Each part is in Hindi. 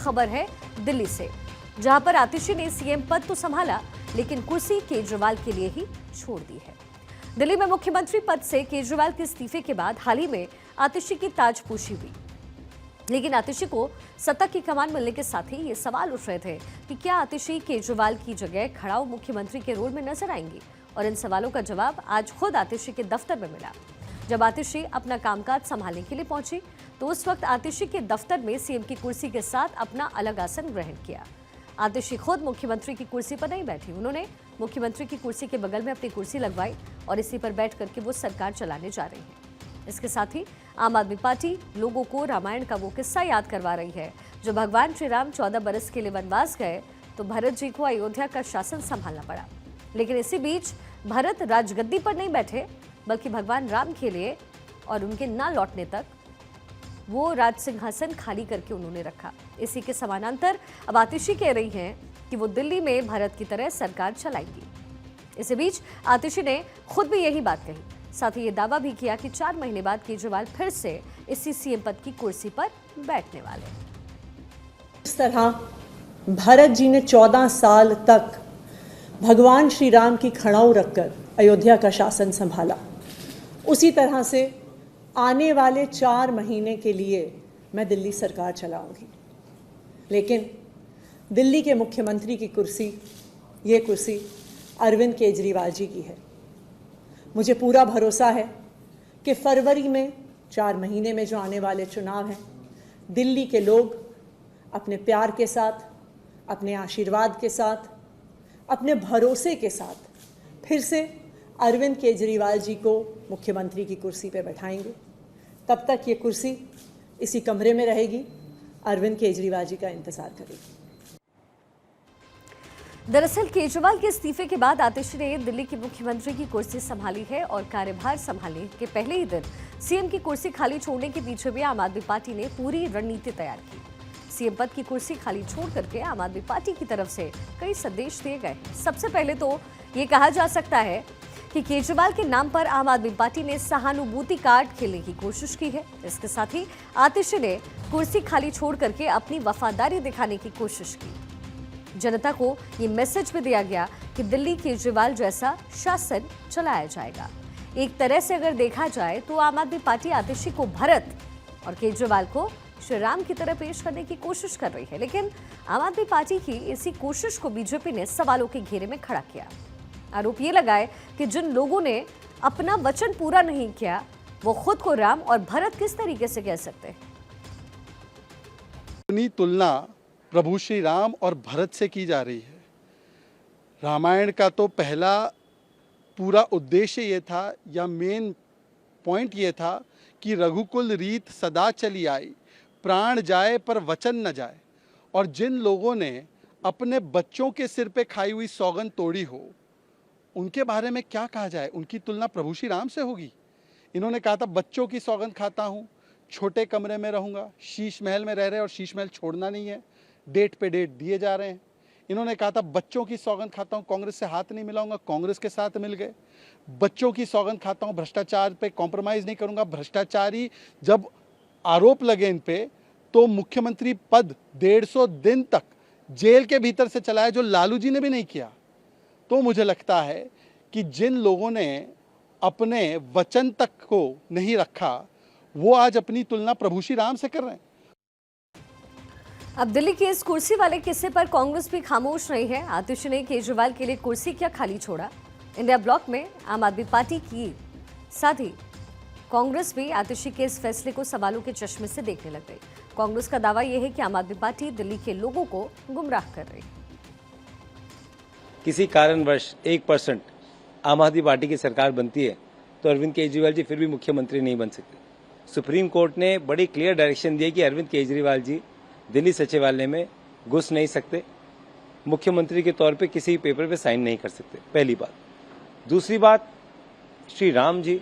खबर है दिल्ली से, जहां पर आतिशी ने सीएम पद तो संभाला लेकिन कुर्सी केजरीवाल के लिए ही छोड़ दी है। दिल्ली में मुख्यमंत्री पद से केजरीवाल के इस्तीफे के बाद हाल ही में आतिशी की ताजपोशी हुई, लेकिन आतिशी को सत्ता की कमान मिलने के साथ ही ये सवाल उठ रहे थे कि क्या आतिशी केजरीवाल की जगह खड़ाऊ मुख्यमंत्री के रोल में नजर आएंगी। और इन सवालों का जवाब आज खुद आतिशी के दफ्तर में मिला। जब आतिशी अपना कामकाज संभालने के लिए पहुंची तो उस वक्त आतिशी के दफ्तर में सीएम की कुर्सी के साथ अपना अलग आसन ग्रहण किया। आतिशी खुद मुख्यमंत्री की कुर्सी पर नहीं बैठी, उन्होंने मुख्यमंत्री की कुर्सी के बगल में अपनी कुर्सी लगवाई और इसी पर बैठ करके वो सरकार चलाने जा रही है। इसके साथ ही आम आदमी पार्टी लोगों को रामायण का वो किस्सा याद करवा रही है, जो भगवान श्री राम 14 बरस के लिए वनवास गए तो भरत जी को अयोध्या का शासन संभालना पड़ा। लेकिन इसी बीच भरत राजगद्दी पर नहीं बैठे, बल्कि भगवान राम के लिए और उनके ना लौटने तक वो राज सिंहासन खाली करके उन्होंने रखा। इसी के समानांतर अब आतिशी कह रही हैं कि वो दिल्ली में भरत की तरह सरकार चलाएंगी। इसी बीच आतिशी ने खुद भी यही बात कही, साथ ही ये दावा भी किया कि 4 महीने बाद केजरीवाल फिर से इसी सीएम पद की कुर्सी पर बैठने वाले। इस तरह भरत जी ने 14 साल तक भगवान श्री राम की खड़ाऊ रखकर अयोध्या का शासन संभाला, उसी तरह से आने वाले 4 महीने के लिए मैं दिल्ली सरकार चलाऊंगी। लेकिन दिल्ली के मुख्यमंत्री की कुर्सी, ये कुर्सी अरविंद केजरीवाल जी की है। मुझे पूरा भरोसा है कि फरवरी में 4 महीने में जो आने वाले चुनाव हैं, दिल्ली के लोग अपने प्यार के साथ, अपने आशीर्वाद के साथ, अपने भरोसे के साथ फिर से अरविंद केजरीवाल जी को मुख्यमंत्री की कुर्सी पर बैठाएंगे। तब तक ये कुर्सी इसी कमरे में रहेगी, अरविंद केजरीवाल जी का इंतजार करेगी। दरअसल केजरीवाल के इस्तीफे के बाद आतिशी ने दिल्ली की मुख्यमंत्री की कुर्सी संभाली है और कार्यभार संभालने के पहले ही दिन सीएम की कुर्सी खाली छोड़ने के पीछे भी आम आदमी पार्टी ने पूरी रणनीति तैयार की। सीएम पद की कुर्सी खाली छोड़ करके आम आदमी पार्टी की तरफ से कई संदेश दिए गए। सबसे पहले तो ये कहा जा सकता है कि केजरीवाल के नाम पर आम आदमी पार्टी ने सहानुभूति कार्ड खेलने की कोशिश की है। इसके साथ ही आतिशी ने कुर्सी खाली छोड़ करके अपनी वफादारी दिखाने की कोशिश की। जनता को ये मैसेज भी दिया गया कि दिल्ली केजरीवाल जैसा शासन चलाया जाएगा। एक तरह से अगर देखा जाए तो आम आदमी पार्टी आतिशी को भरत और केजरीवाल को श्री राम की तरह पेश करने की कोशिश कर रही है। लेकिन आम आदमी पार्टी की इसी कोशिश को बीजेपी ने सवालों के घेरे में खड़ा किया। आरोप ये लगाए कि जिन लोगों ने अपना वचन पूरा नहीं किया वो खुद को राम और भरत किस तरीके से कह सकते हैं। अपनी तुलना प्रभु श्री राम और भरत से की जा रही है। रामायण का तो पहला पूरा उद्देश्य ये था, या मेन पॉइंट ये था कि रघुकुल रीत सदा चली आई, प्राण जाए पर वचन न जाए। और जिन लोगों ने अपने बच्चों के सिर पे खाई हुई सौगंध तोड़ी हो, उनके बारे में क्या कहा जाए। उनकी तुलना प्रभु श्री राम से होगी। इन्होंने कहा था बच्चों की सौगंध खाता हूँ, छोटे कमरे में रहूँगा, शीश महल में रह रहे और शीश महल छोड़ना नहीं है, डेट पे डेट दिए जा रहे हैं। इन्होंने कहा था बच्चों की सौगंध खाता हूँ, कांग्रेस से हाथ नहीं मिलाऊंगा, कांग्रेस के साथ मिल गए। बच्चों की सौगंध खाता हूँ, भ्रष्टाचार पे कॉम्प्रोमाइज़ नहीं करूँगा। भ्रष्टाचारी जब आरोप लगे इन पे तो मुख्यमंत्री पद 150 दिन तक जेल के भीतर से चलाया, जो लालू जी ने भी नहीं किया। तो मुझे लगता है कि जिन लोगों ने अपने वचन तक को नहीं रखा वो आज अपनी तुलना प्रभु श्री राम से कर रहे हैं। अब दिल्ली के इस कुर्सी वाले किस्से पर कांग्रेस भी खामोश नहीं है। आतिशी ने केजरीवाल के लिए कुर्सी क्या खाली छोड़ा। इंडिया ब्लॉक में आम आदमी पार्टी की साथ ही कांग्रेस भी आतिशी के इस फैसले को सवालों के चश्मे से देखने लग गई। कांग्रेस का दावा यह है कि आम आदमी पार्टी दिल्ली के लोगों को गुमराह कर रही है। किसी कारणवश 1% आम आदमी पार्टी की सरकार बनती है तो अरविंद केजरीवाल जी फिर भी मुख्यमंत्री नहीं बन सकते। सुप्रीम कोर्ट ने बड़ी क्लियर डायरेक्शन दी कि अरविंद केजरीवाल जी दिल्ली सचिवालय में घुस नहीं सकते, मुख्यमंत्री के तौर पे किसी पेपर पे साइन नहीं कर सकते, पहली बात। दूसरी बात, श्री राम जी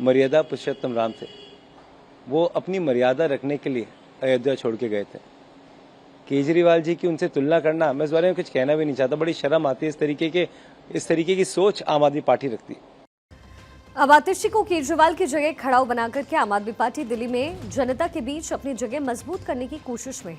मर्यादा पुरुषोत्तम राम थे, वो अपनी मर्यादा रखने के लिए अयोध्या छोड़ के गए थे। केजरीवाल जी की उनसे तुलना करना, मैं इस बारे में कुछ कहना भी नहीं चाहता। बड़ी शर्म आती है इस तरीके की सोच आम आदमी पार्टी रखती है। अब आतिशी को केजरीवाल की जगह खड़ाऊ बनाकर के आम आदमी पार्टी दिल्ली में जनता के बीच अपनी जगह मजबूत करने की कोशिश में है।